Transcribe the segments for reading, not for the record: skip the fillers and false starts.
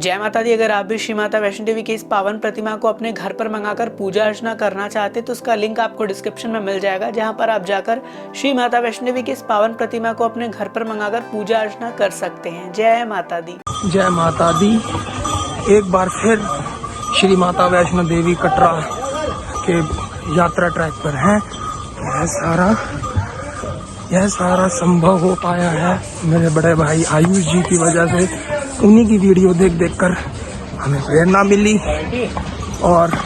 जय माता दी। अगर आप भी श्री माता वैष्णो देवी की इस पावन प्रतिमा को अपने घर पर मंगाकर पूजा अर्चना करना चाहते हैं तो उसका लिंक आपको डिस्क्रिप्शन में मिल जाएगा, जहां पर आप जाकर श्री माता वैष्णो देवी की इस पावन प्रतिमा को अपने घर पर मंगाकर पूजा अर्चना कर सकते हैं। जय माता दी। जय माता दी। एक बार फिर श्री माता वैष्णो देवी कटरा के यात्रा ट्रैक पर हैं। यह सारा संभव हो पाया है मेरे बड़े भाई आयुष जी की वजह से। उन्हीं की वीडियो देख कर हमें प्रेरणा मिली। और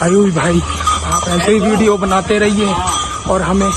आयुष भाई, आप ऐसे ही वीडियो बनाते रहिए और हमें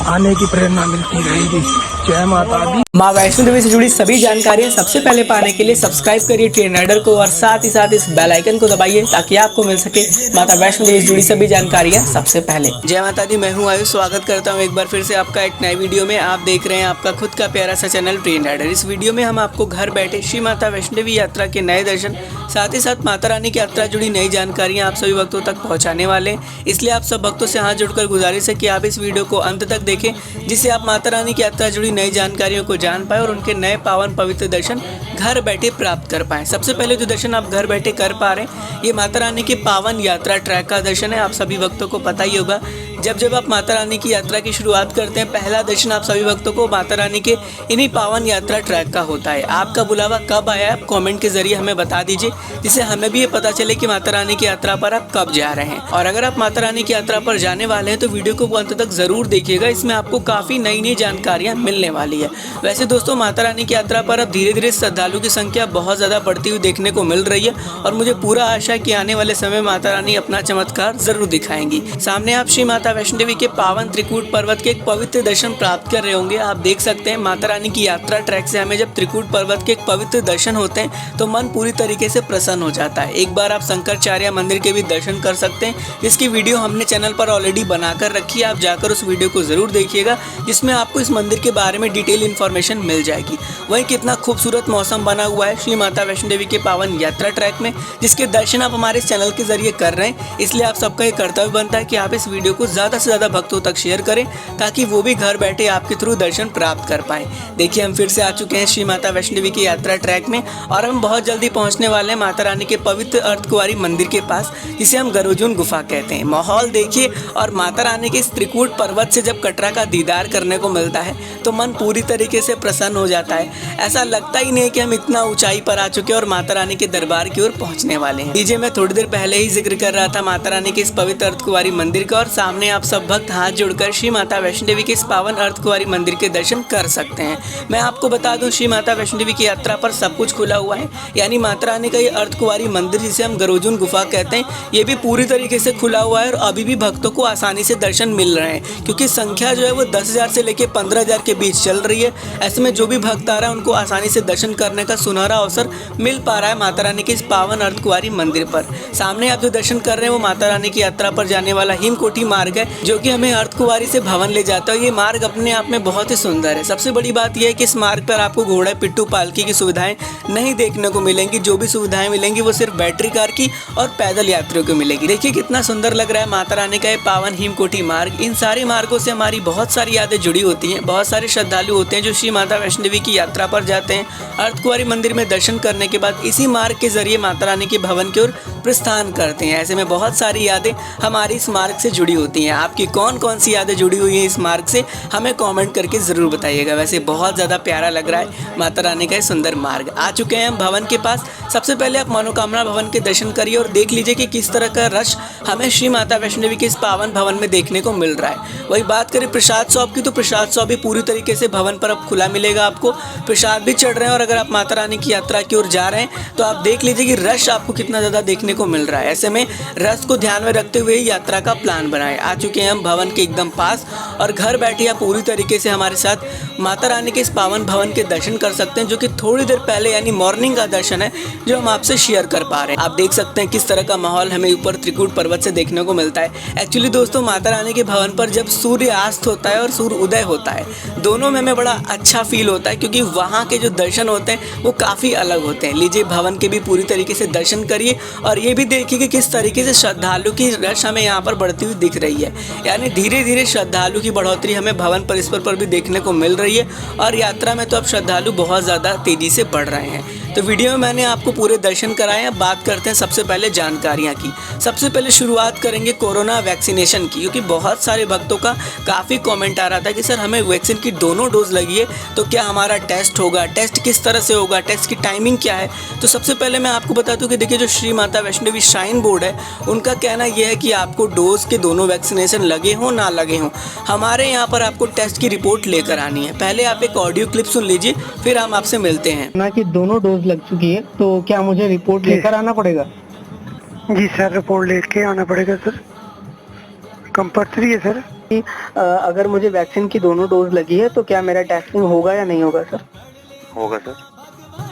आने की प्रेरणा मिलती रहेगी। जय माता दी। माँ वैष्णो देवी से जुड़ी सभी जानकारियाँ सबसे पहले पाने के लिए सब्सक्राइब करिए ट्रेन राइडर को और साथ ही साथ इस बेल आइकन को दबाइए ताकि आपको मिल सके माता वैष्णो देवी से जुड़ी सभी जानकारियाँ सबसे पहले। जय माता दी। मैं हूँ आयुष, स्वागत करता हूँ एक बार फिर से आपका एक नए वीडियो में। आप देख रहे हैं आपका खुद का प्यारा सा चैनल ट्रेन राइडर। इस वीडियो में हम आपको घर बैठे श्री माता वैष्णो देवी यात्रा के नए दर्शन, साथ ही साथ माता रानी की यात्रा जुड़ी नई जानकारियाँ आप सभी भक्तों तक पहुँचाने वाले हैं। इसलिए आप सब भक्तों से हाथ जोड़कर गुजारिश है कि आप इस वीडियो को अंत तक देखें, जिससे आप माता रानी की यात्रा जुड़ी नई जानकारियों को जान पाए और उनके नए पावन पवित्र दर्शन घर बैठे प्राप्त कर पाएं। सबसे पहले जो दर्शन आप घर बैठे कर पा रहे हैं, ये माता रानी के पावन यात्रा ट्रैक का दर्शन है। आप सभी भक्तों को पता ही होगा, जब आप माता रानी की यात्रा की शुरुआत करते हैं, पहला दर्शन आप सभी भक्तों को माता रानी के इन्हीं पावन यात्रा ट्रैक का होता है। आपका बुलावा कब आया है, आप कमेंट के जरिए हमें बता दीजिए, जिससे हमें भी ये पता चले कि माता रानी की यात्रा पर आप कब जा रहे हैं। और अगर आप माता रानी की यात्रा पर जाने वाले हैं तो वीडियो को अंत तक जरूर देखिएगा, इसमें आपको काफ़ी नई जानकारियाँ मिलने वाली है। वैसे दोस्तों, माता रानी की यात्रा पर अब धीरे धीरे श्रद्धालु की संख्या बहुत ज़्यादा बढ़ती हुई देखने को मिल रही है और मुझे पूरा आशा है कि आने वाले समय माता रानी अपना चमत्कार जरूर दिखाएंगी। सामने आप श्री माता वैष्णो देवी के पावन त्रिकूट पर्वत के एक पवित्र दर्शन प्राप्त कर रहे होंगे। आप देख सकते हैं माता रानी की यात्रा ट्रैक से हमें जब त्रिकूट पर्वत के एक पवित्र दर्शन होते हैं तो मन पूरी तरीके से प्रसन्न हो जाता है। एक बार आप शंकराचार्य मंदिर के भी दर्शन कर सकते हैं, जिसकी वीडियो हमने चैनल पर ऑलरेडी बनाकर रखी है। आप जाकर उस वीडियो को जरूर देखिएगा, जिसमें आपको इस मंदिर के बारे में डिटेल इन्फॉर्मेशन मिल जाएगी। वहीं कितना खूबसूरत मौसम बना हुआ है श्री माता वैष्णो देवी के पावन यात्रा ट्रैक में, जिसके दर्शन आप हमारे चैनल के जरिए कर रहे हैं। इसलिए आप सबका ये कर्तव्य बनता है कि आप इस वीडियो को ज़्यादा से ज़्यादा भक्तों तक शेयर करें, ताकि वो भी घर बैठे आपके थ्रू दर्शन प्राप्त कर पाएं। देखिए, हम फिर से आ चुके हैं श्री माता वैष्णो देवी की यात्रा ट्रैक में और हम बहुत जल्दी पहुंचने वाले हैं माता रानी के पवित्र अर्धकुंवारी मंदिर के पास, जिसे हम गरुजून गुफा कहते हैं। माहौल देखिए, और माता रानी के इस त्रिकूट पर्वत से जब कटरा का दीदार करने को मिलता है तो मन पूरी तरीके से प्रसन्न हो जाता है। ऐसा लगता ही नहीं कि हम इतना ऊंचाई पर आ चुके हैं और माता रानी के दरबार की ओर पहुंचने वाले हैं। डीजे में थोड़ी देर पहले ही जिक्र कर रहा था माता रानी के इस पवित्र अर्धकुंवारी मंदिर का, और सामने आप सब भक्त हाथ जोड़कर श्री माता वैष्णो देवी के इस पावन अर्धकुंवारी मंदिर के दर्शन कर सकते हैं। मैं आपको बता दूं, श्री माता वैष्णो देवी की यात्रा पर सब कुछ खुला हुआ है, यानी माता रानी का ये अर्धकुंवारी मंदिर, जिसे हम गरुजून गुफा कहते हैं, ये भी पूरी तरीके से खुला हुआ है और अभी भी भक्तों को आसानी से दर्शन मिल रहे हैं, क्योंकि संख्या जो है वो 10,000 से लेकर 15,000 के बीच चल रही है। ऐसे में जो भी भक्त आ रहा है उनको आसानी से दर्शन करने का सुनहरा अवसर मिल पा रहा है माता रानी के इस पावन अर्धकुंवारी मंदिर पर। सामने आप जो दर्शन कर रहे हैं वो माता रानी की यात्रा पर जाने वाला हिमकोटी मार्ग है, जो कि हमें अर्धकुंवारी से भवन ले जाता है। ये मार्ग अपने आप में बहुत ही सुंदर है। सबसे बड़ी बात यह है कि इस मार्ग पर आपको घोड़ा, पिट्ठू, पालकी की सुविधाएं नहीं देखने को मिलेंगी। जो भी सुविधाएं मिलेंगी वो सिर्फ बैटरी कार की और पैदल यात्रियों को मिलेगी। देखिए कितना सुंदर लग रहा है माता रानी का ये पावन हिमकोटी मार्ग। इन सारे मार्गों से हमारी बहुत सारी यादें जुड़ी होती हैं। बहुत सारे श्रद्धालु होते हैं जो श्री माता वैष्णो देवी की यात्रा पर जाते हैं। अर्धकुंवारी मंदिर में दर्शन करने के बाद इसी मार्ग के जरिए माता रानी के भवन की ओर प्रस्थान करते हैं। ऐसे में बहुत सारी यादें हमारी इस मार्ग से जुड़ी होती हैं। आपकी कौन कौन सी यादें जुड़ी हुई हैं इस मार्ग से, हमें कमेंट करके ज़रूर बताइएगा। वैसे बहुत ज़्यादा प्यारा लग रहा है माता रानी का सुंदर मार्ग। आ चुके हैं हम भवन के पास। सबसे पहले आप मनोकामना भवन के दर्शन करिए और देख लीजिए कि किस तरह का रश हमें श्री माता वैष्णो देवी के इस पावन भवन में देखने को मिल रहा है। वही बात करें प्रसाद शॉप की, तो प्रसाद शॉप भी पूरी तरीके से भवन पर अब खुला मिलेगा। आपको प्रसाद भी चढ़ रहे हैं और अगर आप माता रानी की यात्रा की ओर जा रहे हैं तो आप देख लीजिए कि रश आपको कितना ज़्यादा देखने को मिल रहा है। ऐसे में रश को ध्यान में रखते हुए यात्रा का प्लान बनाएं। आ चुके हैं हम भवन के एकदम पास और घर बैठे आप पूरी तरीके से हमारे साथ माता रानी के इस पावन भवन के दर्शन कर सकते हैं, जो कि थोड़ी देर पहले यानी मॉर्निंग का दर्शन है जो हम आपसे शेयर कर पा रहे हैं। आप देख सकते हैं किस तरह का माहौल हमें ऊपर त्रिकूट पर्वत से देखने को मिलता है। एक्चुअली दोस्तों, माता रानी के भवन पर जब सूर्यास्त होता है और सूर्य उदय होता है, दोनों में हमें बड़ा अच्छा फील होता है, क्योंकि वहाँ के जो दर्शन होते हैं वो काफ़ी अलग होते हैं। लीजिए, भवन के भी पूरी तरीके से दर्शन करिए और ये भी देखिए कि किस तरीके से श्रद्धालु की रश हमें यहाँ पर बढ़ती हुई दिख रही है। यानी धीरे धीरे श्रद्धालु की बढ़ोतरी हमें भवन परिसर पर भी देखने को मिल रही है और यात्रा में तो अब श्रद्धालु बहुत ज़्यादा तेज़ी से बढ़ रहे हैं। तो वीडियो में मैंने आपको पूरे दर्शन कराए हैं। बात करते हैं सबसे पहले जानकारियाँ की। सबसे पहले शुरुआत करेंगे कोरोना वैक्सीनेशन की, क्योंकि बहुत सारे भक्तों का काफ़ी कमेंट आ रहा था कि सर हमें वैक्सीन की दोनों डोज लगी है तो क्या हमारा टेस्ट होगा, टेस्ट किस तरह से होगा, टेस्ट की टाइमिंग क्या है। तो सबसे पहले मैं आपको बता दूं कि देखिए जो श्री माता वैष्णो देवी श्राइन बोर्ड है उनका कहना यह है कि आपको डोज के दोनों वैक्सीनेशन लगे हों ना लगे हों, हमारे यहाँ पर आपको टेस्ट की रिपोर्ट लेकर आनी है। पहले आप एक ऑडियो क्लिप सुन लीजिए, फिर हम आपसे मिलते हैं। ना कि दोनों डोज लग चुकी है तो क्या मुझे रिपोर्ट लेकर आना पड़ेगा? जी सर, रिपोर्ट लेके आना पड़ेगा सर, कंपल्सरी है सर। अगर मुझे वैक्सीन की दोनों डोज लगी है तो क्या मेरा टेस्टिंग होगा या नहीं होगा सर? होगा सर।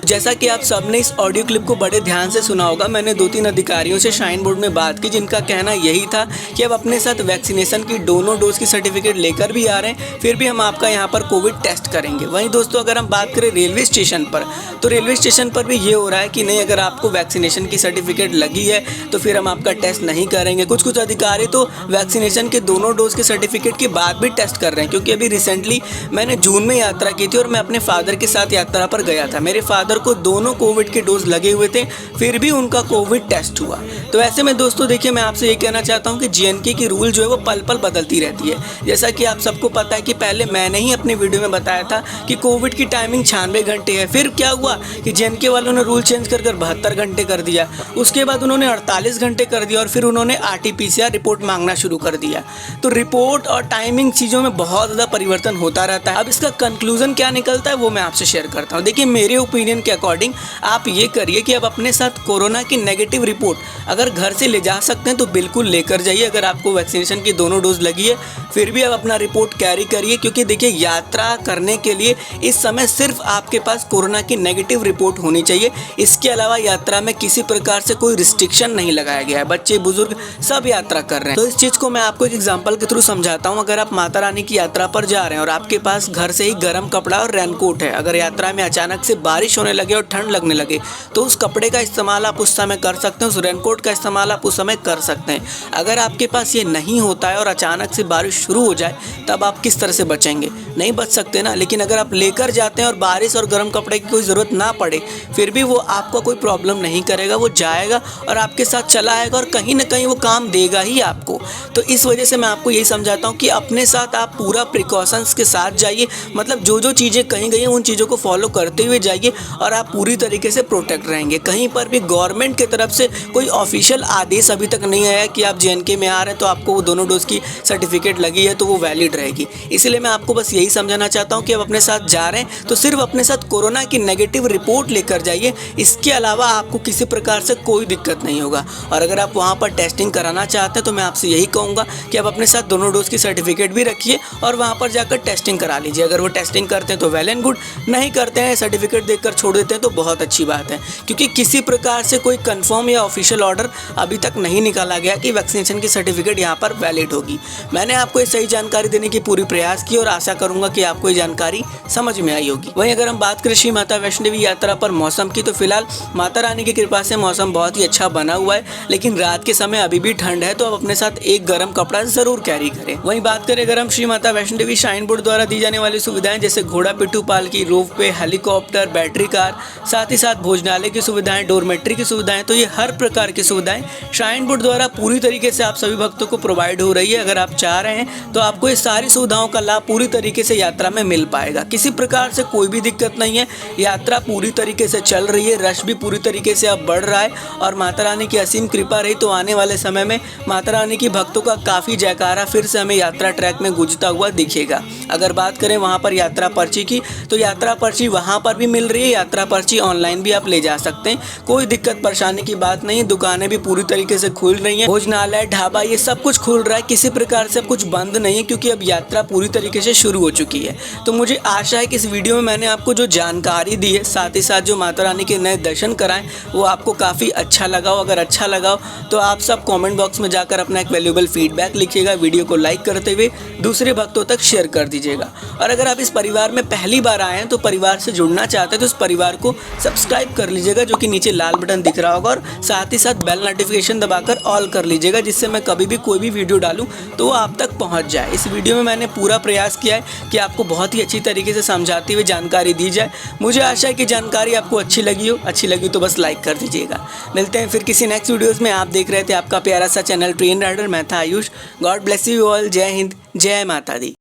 जैसा कि आप सबने इस ऑडियो क्लिप को बड़े ध्यान से सुना होगा, मैंने 2-3 अधिकारियों से श्राइन बोर्ड में बात की जिनका कहना यही था कि अब अपने साथ वैक्सीनेशन की दोनों डोज की सर्टिफिकेट लेकर भी आ रहे हैं, फिर भी हम आपका यहाँ पर कोविड टेस्ट करेंगे। वहीं दोस्तों अगर हम बात करें रेलवे स्टेशन पर, तो रेलवे स्टेशन पर भी ये हो रहा है कि नहीं, अगर आपको वैक्सीनेशन की सर्टिफिकेट लगी है तो फिर हम आपका टेस्ट नहीं करेंगे। कुछ अधिकारी तो वैक्सीनेशन के दोनों डोज के सर्टिफिकेट के बाद भी टेस्ट कर रहे हैं, क्योंकि अभी रिसेंटली मैंने जून में यात्रा की थी और मैं अपने फादर के साथ यात्रा पर गया था। मेरे फादर को दोनों कोविड के डोज लगे हुए थे, फिर भी उनका कोविड टेस्ट हुआ। तो ऐसे में दोस्तों देखिए, मैं आपसे ये कहना चाहता हूँ कि जीएनके की रूल जो है वो पल पल बदलती रहती है। जैसा कि आप सबको पता है कि पहले मैंने ही अपने वीडियो में बताया था कि कोविड की टाइमिंग 96 घंटे है। फिर क्या हुआ कि जीएनके वालों ने रूल चेंज कर 72 घंटे कर दिया, उसके बाद उन्होंने 48 घंटे कर दिया और फिर उन्होंने RT-PCR रिपोर्ट मांगना शुरू कर दिया। तो रिपोर्ट और टाइमिंग चीज़ों में बहुत ज़्यादा परिवर्तन होता रहता है। अब इसका कंक्लूजन क्या निकलता है वो मैं आपसे शेयर करता हूँ। देखिए मेरे ओपिनियन के अकॉर्डिंग आप ये करिए कि अब अपने साथ कोरोना की नेगेटिव रिपोर्ट अगर घर से ले जा सकते हैं तो बिल्कुल लेकर जाइए। अगर आपको वैक्सीनेशन की दोनों डोज लगी है फिर भी आप अपना रिपोर्ट कैरी करिए, क्योंकि देखिए यात्रा करने के लिए इस समय सिर्फ आपके पास कोरोना की नेगेटिव रिपोर्ट होनी चाहिए। इसके अलावा यात्रा में किसी प्रकार से कोई रिस्ट्रिक्शन नहीं लगाया गया है। बच्चे बुजुर्ग सब यात्रा कर रहे हैं। तो इस चीज़ को मैं आपको एक एग्जाम्पल के थ्रू समझाता हूँ। अगर आप माता रानी की यात्रा पर जा रहे हैं और आपके पास घर से ही गर्म कपड़ा और रेनकोट है, अगर यात्रा में अचानक से बारिश होने लगे और ठंड लगने लगे तो उस कपड़े का इस्तेमाल आप उस समय कर सकते हैं, उस रेनकोट का इस्तेमाल आप उस समय कर सकते हैं। अगर आपके पास ये नहीं होता है और अचानक से बारिश शुरू हो जाए तब आप किस तरह से बचेंगे? नहीं बच सकते ना। लेकिन अगर आप लेकर जाते हैं और बारिश और गर्म कपड़े की कोई ज़रूरत ना पड़े फिर भी वो आपको कोई प्रॉब्लम नहीं करेगा, वो जाएगा और आपके साथ चला आएगा और कहीं ना कहीं वो काम देगा ही आपको। तो इस वजह से मैं आपको यही समझाता हूँ कि अपने साथ आप पूरा प्रिकॉशंस के साथ जाइए, मतलब जो चीज़ें कहीं गई हैं उन चीज़ों को फॉलो करते हुए जाइए और आप पूरी तरीके से प्रोटेक्ट रहेंगे। कहीं पर भी गवर्नमेंट की तरफ से कोई ऑफिशियल आदेश अभी तक नहीं आया कि आप जेएनके में आ रहे हैं तो आपको वो दोनों डोज की सर्टिफिकेट लगी है तो वो वैलिड रहेगी। इसलिए मैं आपको बस यही समझाना चाहता हूँ कि आप अपने साथ जा रहे हैं तो सिर्फ अपने साथ कोरोना की नेगेटिव रिपोर्ट लेकर जाइए। इसके अलावा आपको किसी प्रकार से कोई दिक्कत नहीं होगा। और अगर आप वहाँ पर टेस्टिंग कराना चाहते हैं तो मैं आपसे यही कहूँगा कि आप अपने साथ दोनों डोज की सर्टिफिकेट भी रखिए और वहाँ पर जाकर टेस्टिंग करा लीजिए। अगर वो टेस्टिंग करते हैं तो वेल एंड गुड, नहीं करते हैं सर्टिफिकेट देखकर छोड़ देते हैं तो बहुत अच्छी बात है, क्योंकि किसी प्रकार से कोई कंफर्म या ऑफिशियल ऑर्डर अभी तक नहीं निकाला गया कि वैक्सीनेशन की सर्टिफिकेट यहाँ पर वैलिड होगी। मैंने आपको ये सही जानकारी देने की पूरी प्रयास की और आशा करूंगा कि आपको ये जानकारी समझ में आई होगी। वहीं अगर हम बात करें श्री माता वैष्णो देवी यात्रा पर मौसम की, तो फिलहाल माता रानी की कृपा से मौसम बहुत ही अच्छा बना हुआ है, लेकिन रात के समय अभी भी ठंड है तो आप अपने साथ एक गर्म कपड़ा जरूर कैरी करें। वहीं बात करें अगर हम श्री माता वैष्णो देवी श्राइन बोर्ड द्वारा दी जाने वाली सुविधाएं जैसे घोड़ा पिट्ठू पालकी, रोपवे, हेलीकॉप्टर, बैटरी कार, साथ ही साथ भोजनालय की सुविधाएं, डोरमेट्री की सुविधाएं, तो ये हर प्रकार की सुविधाएं श्राइन बोर्ड द्वारा पूरी तरीके से आप सभी भक्तों को प्रोवाइड हो रही है। अगर आप चाह रहे हैं तो आपको ये सारी सुविधाओं का लाभ पूरी तरीके से यात्रा में मिल पाएगा। किसी प्रकार से कोई भी दिक्कत नहीं है, यात्रा पूरी तरीके से चल रही है, रश भी पूरी तरीके से अब बढ़ रहा है और माता रानी की असीम कृपा रही तो आने वाले समय में माता रानी की भक्तों का काफ़ी जयकारा फिर से हमें यात्रा ट्रैक में गूंजता हुआ दिखेगा। अगर बात करें वहाँ पर यात्रा पर्ची की, तो यात्रा पर्ची वहाँ पर भी मिल रही है, यात्रा पर्ची ऑनलाइन भी आप ले जा सकते हैं, कोई दिक्कत परेशानी की बात नहीं। दुकानें भी पूरी तरीके से खुल रही हैं, भोजनालय, ढाबा, ये सब कुछ खुल रहा है, किसी प्रकार से अब कुछ बंद नहीं है, क्योंकि अब यात्रा पूरी तरीके से शुरू हो चुकी है। तो मुझे आशा है कि इस वीडियो में मैंने आपको जो जानकारी दी है, साथ ही साथ जो माता रानी के नए दर्शन कराएं, वो आपको काफ़ी अच्छा लगा हो। अगर अच्छा लगा हो तो आप सब कमेंट बॉक्स में जाकर अपना एक वैल्यूएबल फीडबैक लिखिएगा, वीडियो को लाइक करते हुए दूसरे भक्तों तक शेयर कर दीजिएगा। और अगर आप इस परिवार में पहली बार आए हैं तो परिवार से जुड़ना चाहते हैं तो इस परिवार परिवार को सब्सक्राइब कर लीजिएगा, जो कि नीचे लाल बटन दिख रहा होगा, और साथ ही साथ बेल नोटिफिकेशन दबाकर ऑल कर लीजिएगा, जिससे मैं कभी भी कोई भी वीडियो डालूं तो वो आप तक पहुंच जाए। इस वीडियो में मैंने पूरा प्रयास किया है कि आपको बहुत ही अच्छी तरीके से समझाते हुए जानकारी दी जाए। मुझे आशा है कि जानकारी आपको अच्छी लगी हो तो बस लाइक कर दीजिएगा। मिलते हैं फिर किसी नेक्स्ट वीडियोज़ में। आप देख रहे थे आपका प्यारा सा चैनल ट्रेन राइडर, मैं था Ayush. God bless you all. जय हिंद, जय माता दी।